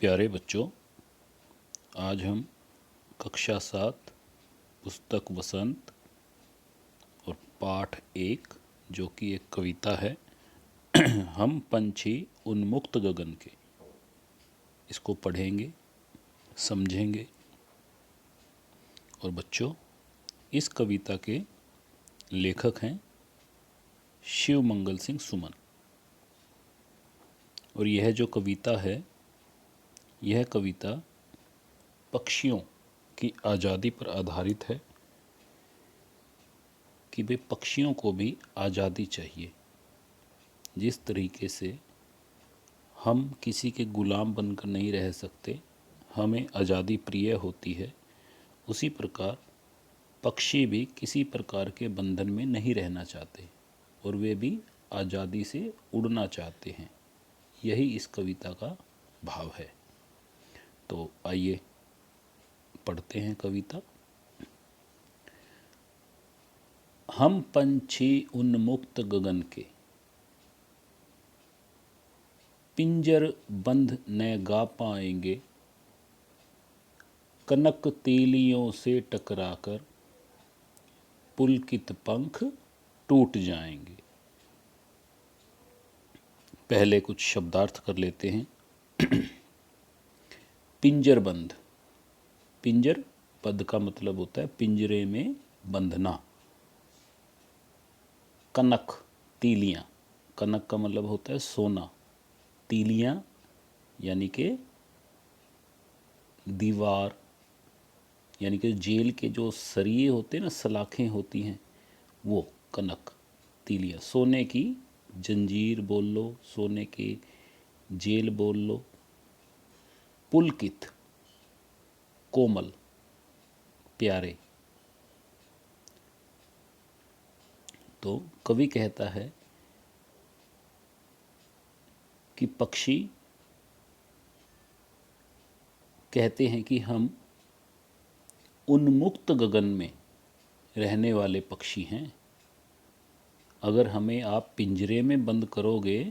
प्यारे बच्चों, आज हम कक्षा 7 पुस्तक वसंत और पाठ 1 जो कि एक कविता है हम पंछी उन्मुक्त गगन के, इसको पढ़ेंगे, समझेंगे। और बच्चों, इस कविता के लेखक हैं शिव मंगल सिंह सुमन। और यह जो कविता है, यह कविता पक्षियों की आज़ादी पर आधारित है कि वे पक्षियों को भी आज़ादी चाहिए। जिस तरीके से हम किसी के गुलाम बनकर नहीं रह सकते, हमें आज़ादी प्रिय होती है, उसी प्रकार पक्षी भी किसी प्रकार के बंधन में नहीं रहना चाहते और वे भी आज़ादी से उड़ना चाहते हैं। यही इस कविता का भाव है। तो आइए पढ़ते हैं कविता। हम पंछी उन्मुक्त गगन के, पिंजर बंद न गा पाएंगे, कनक तीलियों से टकराकर पुलकित पंख टूट जाएंगे। पहले कुछ शब्दार्थ कर लेते हैं। पिंजर बंद, पिंजर पद का मतलब होता है पिंजरे में बंधना। कनक, तीलियां, कनक का मतलब होता है सोना, तीलियां यानी कि दीवार, यानी कि जेल के जो सरिये होते हैं ना, सलाखें होती हैं, वो कनक, तीलियां। सोने की जंजीर बोल लो, सोने की जेल बोल लो। पुलकित, कोमल, प्यारे। तो कवि कहता है कि पक्षी कहते हैं कि हम उन्मुक्त गगन में रहने वाले पक्षी हैं। अगर हमें आप पिंजरे में बंद करोगे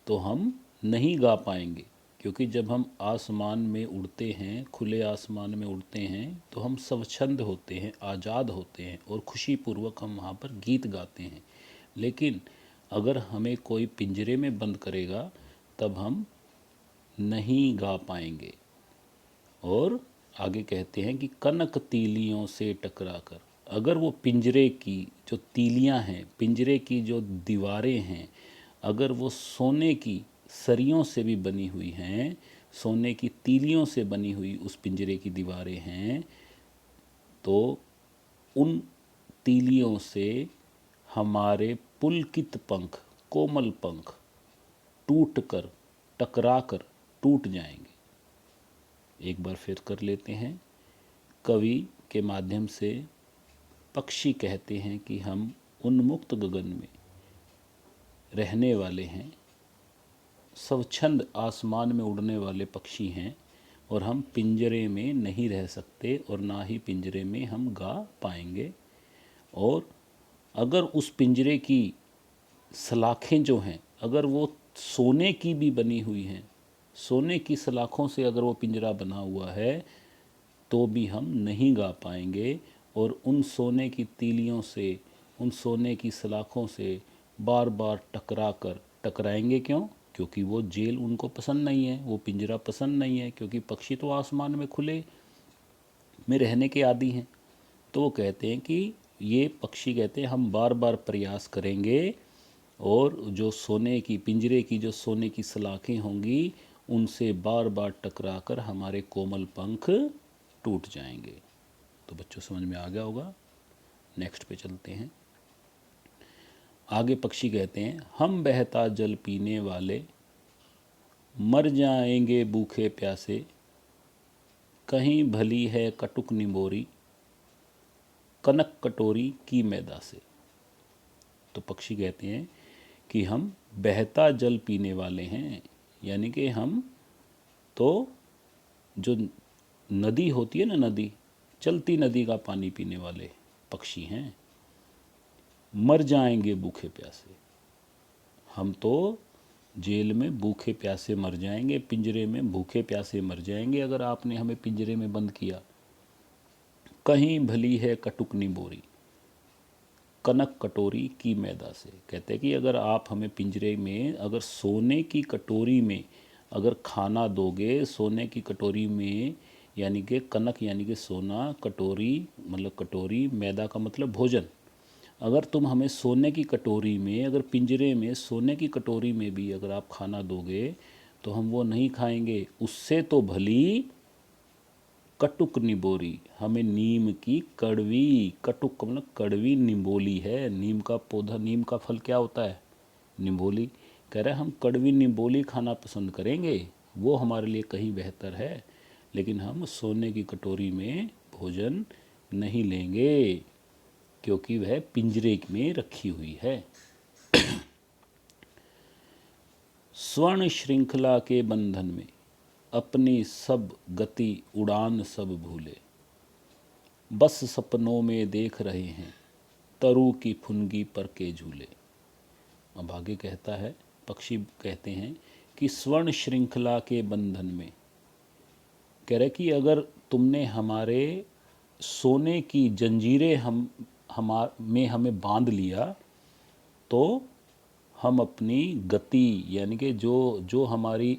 तो हम नहीं गा पाएंगे, क्योंकि जब हम आसमान में उड़ते हैं, खुले आसमान में उड़ते हैं, तो हम स्वच्छंद होते हैं, आज़ाद होते हैं और खुशीपूर्वक हम वहाँ पर गीत गाते हैं। लेकिन अगर हमें कोई पिंजरे में बंद करेगा तब हम नहीं गा पाएंगे। और आगे कहते हैं कि कनक तीलियों से टकराकर, अगर वो पिंजरे की जो तीलियां हैं, पिंजरे की जो दीवारें हैं, अगर वो सोने की सरियों से भी बनी हुई हैं, सोने की तीलियों से बनी हुई उस पिंजरे की दीवारें हैं, तो उन तीलियों से हमारे पुलकित पंख, कोमल पंख टूट कर, टकरा कर टूट जाएंगे। एक बार फिर कर लेते हैं। कवि के माध्यम से पक्षी कहते हैं कि हम उन्मुक्त गगन में रहने वाले हैं, स्वच्छंद आसमान में उड़ने वाले पक्षी हैं और हम पिंजरे में नहीं रह सकते और ना ही पिंजरे में हम गा पाएंगे। और अगर उस पिंजरे की सलाखें जो हैं, अगर वो सोने की भी बनी हुई हैं, सोने की सलाखों से अगर वो पिंजरा बना हुआ है, तो भी हम नहीं गा पाएंगे। और उन सोने की तीलियों से, उन सोने की सलाखों से बार बार टकराएंगे। क्यों? क्योंकि वो जेल उनको पसंद नहीं है, वो पिंजरा पसंद नहीं है, क्योंकि पक्षी तो आसमान में खुले में रहने के आदी हैं। तो वो कहते हैं कि ये पक्षी कहते हैं हम बार बार प्रयास करेंगे और जो सोने की, पिंजरे की जो सोने की सलाखें होंगी, उनसे बार बार टकराकर हमारे कोमल पंख टूट जाएंगे। तो बच्चों समझ में आ गया होगा। नेक्स्ट पे चलते हैं। आगे पक्षी कहते हैं हम बहता जल पीने वाले, मर जाएंगे भूखे प्यासे, कहीं भली है कटुक निमोरी, कनक कटोरी की मैदा से। तो पक्षी कहते हैं कि हम बहता जल पीने वाले हैं, यानी कि हम तो जो नदी होती है ना, नदी, चलती नदी का पानी पीने वाले पक्षी हैं। मर जाएंगे भूखे प्यासे, हम तो जेल में भूखे प्यासे मर जाएंगे, पिंजरे में भूखे प्यासे मर जाएंगे अगर आपने हमें पिंजरे में बंद किया। कहीं भली है कटुकनी बोरी, कनक कटोरी की मैदा से। कहते हैं कि अगर आप हमें पिंजरे में अगर सोने की कटोरी में अगर खाना दोगे, सोने की कटोरी में, यानी कि कनक यानी कि सोना, कटोरी मतलब कटोरी, मैदा का मतलब भोजन, अगर तुम हमें सोने की कटोरी में, अगर पिंजरे में सोने की कटोरी में भी अगर आप खाना दोगे तो हम वो नहीं खाएंगे। उससे तो भली कटुक निबोरी, हमें नीम की कड़वी, कटुक का मतलब कड़वी निबोली है। नीम का पौधा, नीम का फल क्या होता है? निबोली। कह रहे हैं हम कड़वी निबोली खाना पसंद करेंगे, वो हमारे लिए कहीं बेहतर है, लेकिन हम सोने की कटोरी में भोजन नहीं लेंगे क्योंकि वह पिंजरे में रखी हुई है। स्वर्ण श्रृंखला के बंधन में अपनी सब गति उड़ान सब भूले, बस सपनों में देख रहे हैं तरु की फुनगी पर के झूले। अब आगे कहता है, पक्षी कहते हैं कि स्वर्ण श्रृंखला के बंधन में, कह रहे कि अगर तुमने हमारे सोने की जंजीरें में हमें बांध लिया तो हम अपनी गति, यानी कि जो जो हमारी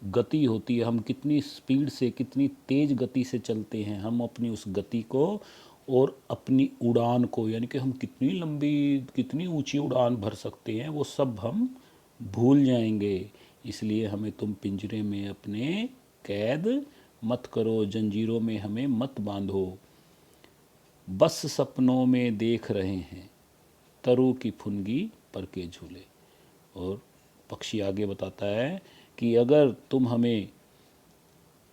गति होती है, हम कितनी स्पीड से, कितनी तेज़ गति से चलते हैं, हम अपनी उस गति को और अपनी उड़ान को, यानी कि हम कितनी लंबी, कितनी ऊंची उड़ान भर सकते हैं, वो सब हम भूल जाएंगे। इसलिए हमें तुम पिंजरे में अपने कैद मत करो, जंजीरों में हमें मत बांधो। बस सपनों में देख रहे हैं तरु की फुनगी पर के झूले। और पक्षी आगे बताता है कि अगर तुम हमें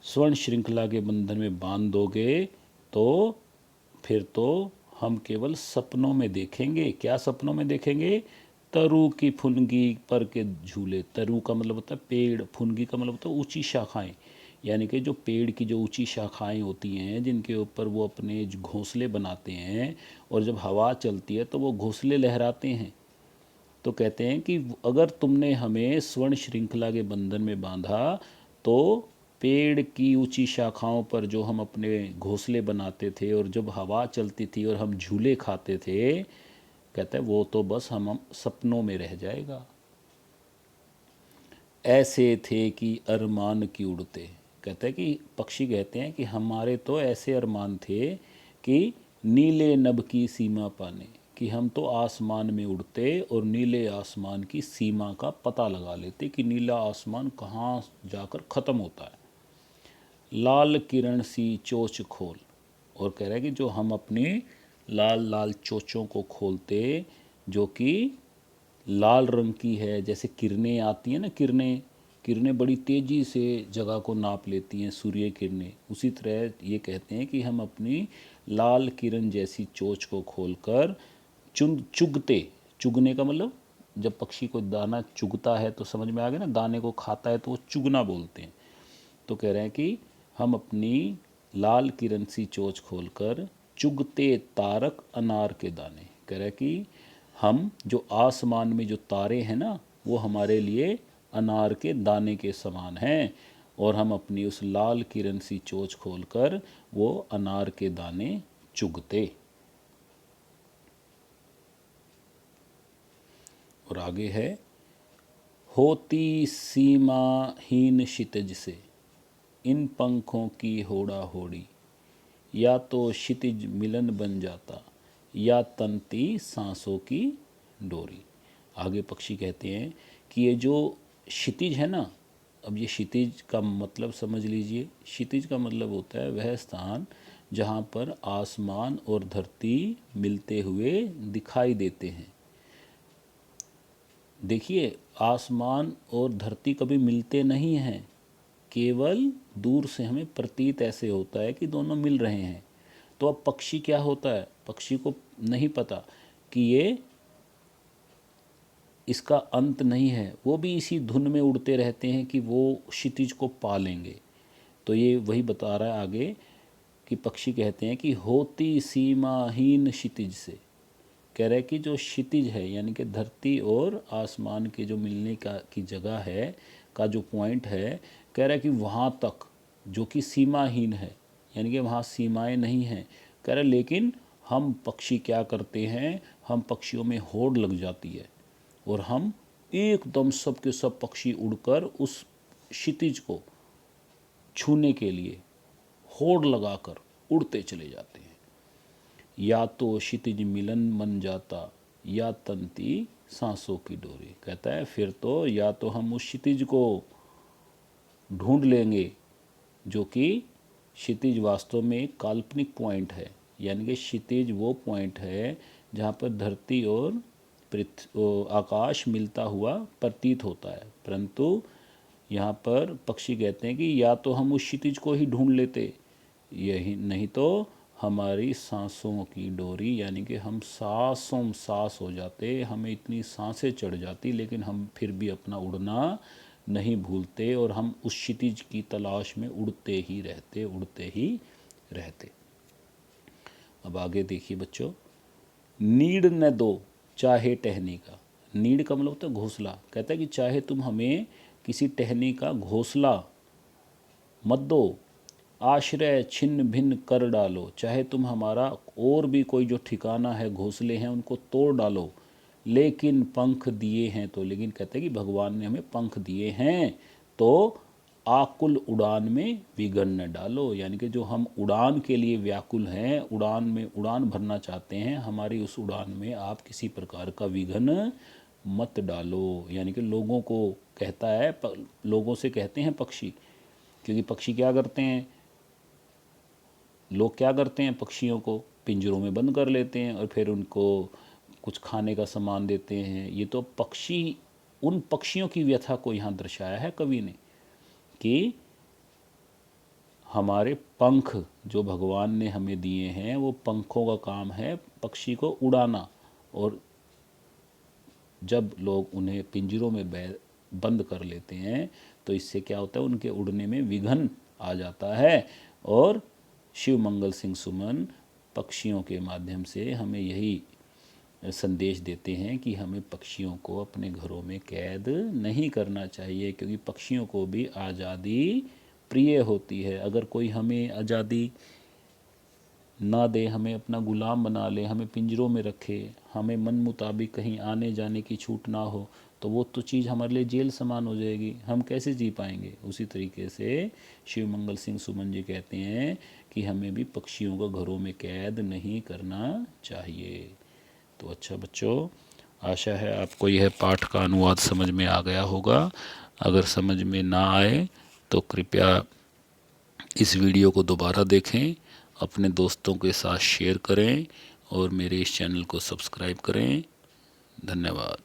स्वर्ण श्रृंखला के बंधन में बांध दोगे तो फिर तो हम केवल सपनों में देखेंगे। क्या सपनों में देखेंगे? तरु की फुनगी पर के झूले। तरु का मतलब होता है पेड़, फुनगी का मतलब होता है ऊंची शाखाएं, यानी कि जो पेड़ की जो ऊंची शाखाएं होती हैं जिनके ऊपर वो अपने घोंसले बनाते हैं, और जब हवा चलती है तो वो घोंसले लहराते हैं। तो कहते हैं कि अगर तुमने हमें स्वर्ण श्रृंखला के बंधन में बांधा तो पेड़ की ऊंची शाखाओं पर जो हम अपने घोंसले बनाते थे और जब हवा चलती थी और हम झूले खाते थे, कहते हैं वो तो बस हम सपनों में रह जाएगा। ऐसे थे कि अरमान की उड़ते, कहते हैं कि पक्षी कहते हैं कि हमारे तो ऐसे अरमान थे कि नीले नभ की सीमा पाने, कि हम तो आसमान में उड़ते और नीले आसमान की सीमा का पता लगा लेते कि नीला आसमान कहाँ जाकर ख़त्म होता है। लाल किरण सी चोच खोल, और कह रहा है कि जो हम अपनी लाल लाल चोचों को खोलते, जो कि लाल रंग की है, जैसे किरणें आती हैं ना, किरणें किरणें बड़ी तेज़ी से जगह को नाप लेती हैं, सूर्य किरणें, उसी तरह ये कहते हैं कि हम अपनी लाल किरण जैसी चोच को खोलकर चुगते, चुगने का मतलब जब पक्षी को दाना चुगता है तो समझ में आ गया ना, दाने को खाता है तो वो चुगना बोलते हैं। तो कह रहे हैं कि हम अपनी लाल किरण सी चोच खोलकर चुगते तारक अनार के दाने। कह रहे हैं कि हम जो आसमान में जो तारे हैं ना, वो हमारे लिए अनार के दाने के समान हैं, और हम अपनी उस लाल किरण सी चोच खोलकर वो अनार के दाने चुगते। और आगे है, होती सीमाहीन क्षितिज से इन पंखों की होड़ा होड़ी, या तो क्षितिज मिलन बन जाता या तनती सांसों की डोरी। आगे पक्षी कहते हैं कि ये जो क्षितिज है ना, अब ये क्षितिज का मतलब समझ लीजिए। क्षितिज का मतलब होता है वह स्थान जहाँ पर आसमान और धरती मिलते हुए दिखाई देते हैं। देखिए, आसमान और धरती कभी मिलते नहीं हैं, केवल दूर से हमें प्रतीत ऐसे होता है कि दोनों मिल रहे हैं। तो अब पक्षी क्या होता है, पक्षी को नहीं पता कि ये इसका अंत नहीं है, वो भी इसी धुन में उड़ते रहते हैं कि वो क्षितिज को पा लेंगे। तो ये वही बता रहा है आगे कि पक्षी कहते हैं कि होती सीमाहीन क्षितिज से, कह रहा है कि जो क्षितिज है यानी कि धरती और आसमान के जो मिलने की जगह है का जो पॉइंट है, कह रहा है कि वहाँ तक जो कि सीमाहीन है, यानी कि वहाँ सीमाएं नहीं हैं। कह रहा है लेकिन हम पक्षी क्या करते हैं, हम पक्षियों में होड़ लग जाती है और हम एकदम सब के सब पक्षी उड़कर उस क्षितिज को छूने के लिए होड़ लगाकर उड़ते चले जाते हैं। या तो क्षितिज मिलन मन जाता या तंती सांसों की डोरी। कहता है फिर तो या तो हम उस क्षितिज को ढूंढ लेंगे, जो कि क्षितिज वास्तव में एक काल्पनिक पॉइंट है, यानी कि क्षितिज वो पॉइंट है जहाँ पर धरती और आकाश मिलता हुआ प्रतीत होता है। परंतु यहाँ पर पक्षी कहते हैं कि या तो हम उस क्षितिज को ही ढूंढ लेते, यही नहीं तो हमारी सांसों की डोरी, यानी कि हम सांसों सांस हो जाते, हमें इतनी सांसें चढ़ जाती, लेकिन हम फिर भी अपना उड़ना नहीं भूलते और हम उस क्षितिज की तलाश में उड़ते ही रहते। अब आगे देखिए बच्चों, नीड न दो चाहे टहनी का। नीड का मतलब होता है घोंसला। कहता है कि चाहे तुम हमें किसी टहनी का घोंसला मत दो, आश्रय छिन्न भिन्न कर डालो, चाहे तुम हमारा और भी कोई जो ठिकाना है, घोंसले हैं, उनको तोड़ डालो, लेकिन पंख दिए हैं तो। लेकिन कहते हैं कि भगवान ने हमें पंख दिए हैं तो आकुल उड़ान में विघन न डालो, यानी कि जो हम उड़ान के लिए व्याकुल हैं, उड़ान में उड़ान भरना चाहते हैं, हमारी उस उड़ान में आप किसी प्रकार का विघन मत डालो। यानी कि लोगों को कहता है, लोगों से कहते हैं पक्षी, क्योंकि पक्षी क्या करते हैं, लोग क्या करते हैं, पक्षियों को पिंजरों में बंद कर लेते हैं और फिर उनको कुछ खाने का सामान देते हैं। ये तो पक्षी, उन पक्षियों की व्यथा को यहाँ दर्शाया है कवि ने कि हमारे पंख जो भगवान ने हमें दिए हैं, वो पंखों का काम है पक्षी को उड़ाना, और जब लोग उन्हें पिंजरों में बंद कर लेते हैं तो इससे क्या होता है, उनके उड़ने में विघन आ जाता है। और शिव मंगल सिंह सुमन पक्षियों के माध्यम से हमें यही संदेश देते हैं कि हमें पक्षियों को अपने घरों में कैद नहीं करना चाहिए, क्योंकि पक्षियों को भी आज़ादी प्रिय होती है। अगर कोई हमें आज़ादी ना दे, हमें अपना गुलाम बना ले, हमें पिंजरों में रखे, हमें मन मुताबिक कहीं आने जाने की छूट ना हो, तो वो तो चीज़ हमारे लिए जेल समान हो जाएगी, हम कैसे जी पाएंगे। उसी तरीके से शिव मंगल सिंह सुमन जी कहते हैं कि हमें भी पक्षियों को घरों में कैद नहीं करना चाहिए। तो अच्छा बच्चों, आशा है आपको यह पाठ का अनुवाद समझ में आ गया होगा। अगर समझ में ना आए तो कृपया इस वीडियो को दोबारा देखें, अपने दोस्तों के साथ शेयर करें और मेरे इस चैनल को सब्सक्राइब करें। धन्यवाद।